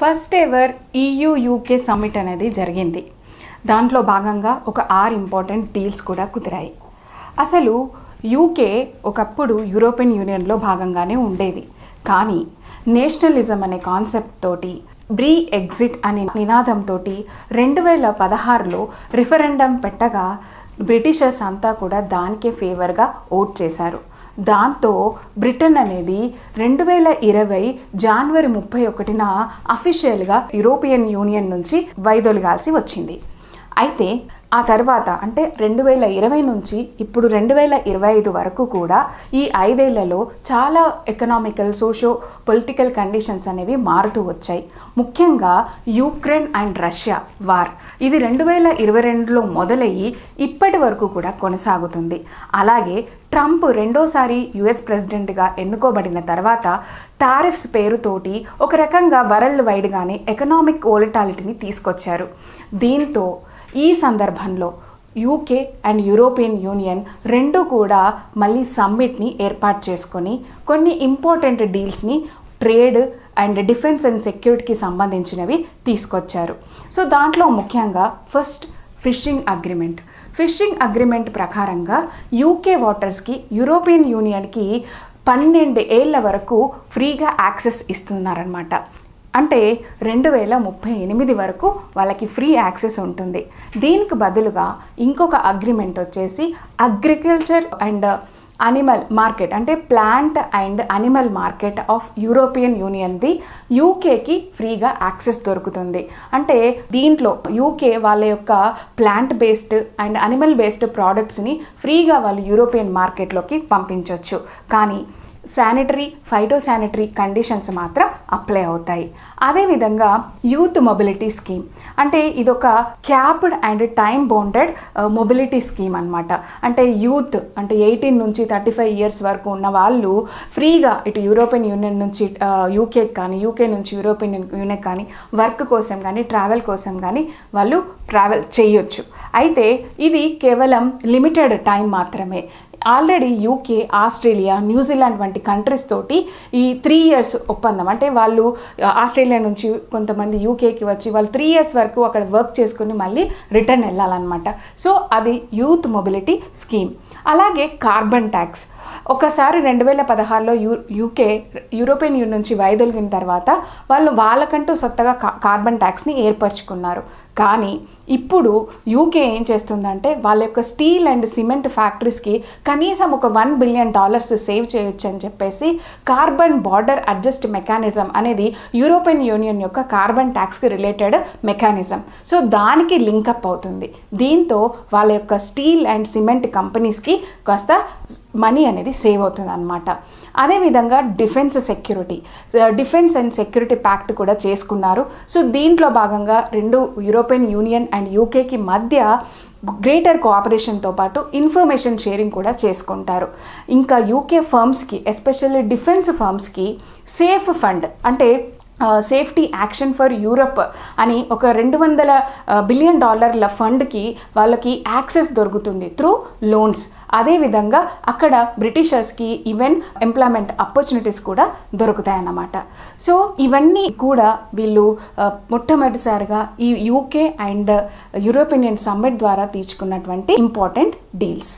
First ever EU UK summit అనేది జరిగింది. దాంట్లో భాగంగా ఒక 6 ఇంపార్టెంట్ డీల్స్ కూడా కుదిరాయి. అసలు యూకే ఒకప్పుడు యూరోపియన్ యూనియన్లో భాగంగానే ఉండేది. కానీ నేషనలిజం అనే కాన్సెప్ట్ తోటి బ్రీ ఎగ్జిట్ అనే నినాదంతో 2016లో రిఫరెండం పెట్టగా బ్రిటిషర్స్ అంతా కూడా దానికే ఫేవర్గా ఓట్ చేశారు. దాంతో బ్రిటన్ అనేది 2020 జనవరి 31న అఫీషియల్గా యూరోపియన్ యూనియన్ నుంచి వైదొలగాల్సి వచ్చింది. అయితే ఆ తర్వాత అంటే 2020 నుంచి ఇప్పుడు 2025 వరకు కూడా ఈ 5 ఏళ్లలో చాలా ఎకనామికల్ సోషో పొలిటికల్ కండిషన్స్ అనేవి మారుతూ వచ్చాయి. ముఖ్యంగా యుక్రెయిన్ అండ్ రష్యా వార్ ఇది 2022లో మొదలయ్యి ఇప్పటి వరకు కూడా కొనసాగుతుంది. అలాగే ట్రంప్ రెండోసారి యుఎస్ ప్రెసిడెంట్గా ఎన్నుకోబడిన తర్వాత టారిఫ్స్ పేరుతోటి ఒక రకంగా వరల్డ్ వైడ్గానే ఎకనామిక్ వోలటాలిటీని తీసుకొచ్చారు. దీంతో ఈ సందర్భంలో యూకే అండ్ యూరోపియన్ యూనియన్ రెండు కూడా మళ్ళీ సమ్మిట్ని ఏర్పాటు చేసుకొని కొన్ని ఇంపార్టెంట్ డీల్స్ని ట్రేడ్ అండ్ డిఫెన్స్ అండ్ సెక్యూరిటీకి సంబంధించినవి తీసుకొచ్చారు. సో దాంట్లో ముఖ్యంగా ఫస్ట్ ఫిషింగ్ అగ్రిమెంట్ ప్రకారంగా యూకే వాటర్స్కి యూరోపియన్ యూనియన్కి 12 ఏళ్ల వరకు ఫ్రీగా యాక్సెస్ ఇస్తున్నారనమాట. అంటే 2038 వరకు వాళ్ళకి ఫ్రీ యాక్సెస్ ఉంటుంది. దీనికి బదులుగా ఇంకొక అగ్రిమెంట్ వచ్చేసి అగ్రికల్చర్ అండ్ అనిమల్ మార్కెట్ అంటే plant and animal market of European యూనియన్ది యూకేకి ఫ్రీగా యాక్సెస్ దొరుకుతుంది. అంటే దీంట్లో యూకే వాళ్ళ యొక్క plant based and animal based ప్రోడక్ట్స్ని ఫ్రీగా వాళ్ళు యూరోపియన్ మార్కెట్లోకి పంపించవచ్చు. కానీ ఫైటోసానిటరీ కండిషన్స్ మాత్రం అప్లై అవుతాయి. అదేవిధంగా యూత్ మొబిలిటీ స్కీమ్ అంటే ఇదొక capped and time bounded mobility scheme అనమాట. అంటే యూత్ అంటే 18 నుంచి 35 ఇయర్స్ వరకు ఉన్న వాళ్ళు ఫ్రీగా ఇటు యూరోపియన్ యూనియన్ నుంచి యూకే కానీ యూకే నుంచి యూరోపియన్ యూనియన్ కానీ వర్క్ కోసం కానీ ట్రావెల్ కోసం కానీ వాళ్ళు ట్రావెల్ చేయొచ్చు. అయితే ఇది కేవలం లిమిటెడ్ టైం మాత్రమే. ఆల్రెడీ యూకే, ఆస్ట్రేలియా, న్యూజిలాండ్ వంటి కంట్రీస్ తోటి ఈ 3 ఇయర్స్ ఒప్పందం అంటే వాళ్ళు ఆస్ట్రేలియా నుంచి కొంతమంది యూకేకి వచ్చి వాళ్ళు 3 ఇయర్స్ వరకు అక్కడ వర్క్ చేసుకుని మళ్ళీ రిటర్న్ వెళ్ళాలన్నమాట. సో అది యూత్ మొబిలిటీ స్కీమ్. అలాగే కార్బన్ ట్యాక్స్ ఒకసారి 2016లో యూకే యూరోపియన్ యూనియన్ నుంచి వైదొలిగిన తర్వాత వాళ్ళకంటూ సొంతగా కార్బన్ ట్యాక్స్ని ఏర్పరచుకున్నారు. కానీ ఇప్పుడు యూకే ఏం చేస్తుందంటే వాళ్ళ యొక్క స్టీల్ అండ్ సిమెంట్ ఫ్యాక్టరీస్కి కనీసం ఒక $1 బిలియన్ సేవ్ చేయొచ్చు అని చెప్పేసి కార్బన్ బార్డర్ అడ్జస్ట్ మెకానిజం అనేది యూరోపియన్ యూనియన్ యొక్క కార్బన్ ట్యాక్స్కి రిలేటెడ్ మెకానిజం. సో దానికి లింకప్ అవుతుంది. దీంతో వాళ్ళ యొక్క స్టీల్ అండ్ సిమెంట్ కంపెనీస్కి కాస్త మనీ అనేది సేవ్ అవుతుంది అన్నమాట. అదేవిధంగా డిఫెన్స్ అండ్ సెక్యూరిటీ ప్యాక్ట్ కూడా చేసుకున్నారు. సో దీంట్లో భాగంగా రెండు యూరోపియన్ యూనియన్ అండ్ యూకేకి మధ్య గ్రేటర్ కోఆపరేషన్తో పాటు ఇన్ఫర్మేషన్ షేరింగ్ కూడా చేసుకుంటారు. ఇంకా యూకే ఫర్మ్స్కి ఎస్పెషల్లీ డిఫెన్స్ ఫర్మ్స్కి సేఫ్ ఫండ్ అంటే సేఫ్టీ యాక్షన్ ఫర్ యూరప్ అని ఒక $200 బిలియన్ ఫండ్కి వాళ్ళకి యాక్సెస్ దొరుకుతుంది త్రూ లోన్స్. అదేవిధంగా అక్కడ బ్రిటిషర్స్కి ఈవెన్ ఎంప్లాయ్మెంట్ ఆపర్చునిటీస్ కూడా దొరుకుతాయన్నమాట. సో ఇవన్నీ కూడా వీళ్ళు మొట్టమొదటిసారిగా ఈ యూకే అండ్ యూరోపియన్ సమ్మిట్ ద్వారా తీసుకున్నటువంటి ఇంపార్టెంట్ డీల్స్.